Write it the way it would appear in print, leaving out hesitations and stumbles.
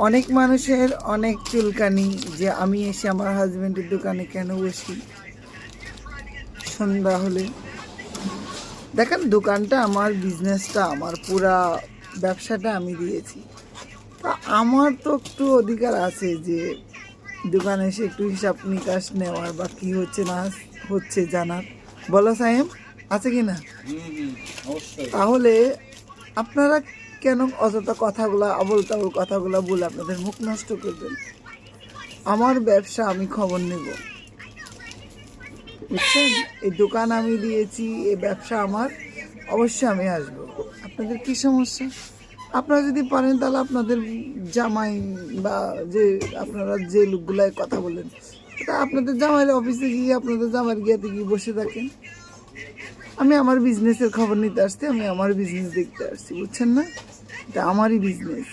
অনেক মানুষের অনেক চুলকানি যে আমি এসে আমার হাজবেন্ডের দোকানে কেন বসি সন্ধ্যা হলে। দেখেন, দোকানটা আমার, বিজনেসটা আমার, পুরা ব্যবসাটা আমি দিয়েছি। তা আমার তো একটু অধিকার আছে যে দোকানে এসে একটু হিসাব নিকাশ নেওয়ার বা কী হচ্ছে না হচ্ছে জানার। বলো সাহেব, আছে কি না? তাহলে আপনারা কেন অযথা কথাগুলো, আবল তাবল কথাগুলো বলে আপনাদের মুখ নষ্ট করবেন? আমার ব্যবসা, আমি খবর নেব, বুঝছেন? এই দোকান আমি দিয়েছি, এই ব্যবসা আমার, অবশ্যই আমি আসবো। আপনাদের কি সমস্যা? আপনারা যদি পারেন তাহলে আপনাদের জামাই বা যে আপনারা যে লোকগুলাই কথা বলেন, তা আপনাদের জামাইয়ের অফিসে গিয়ে আপনাদের জামাইয়ের গিয়াতে গিয়ে বসে থাকেন। আমি আমার বিজনেসের খবর নিতে আসছি, আমি আমার বিজনেস দেখতে আসছি, বুঝছেন না? এটা আমারই বিজনেস।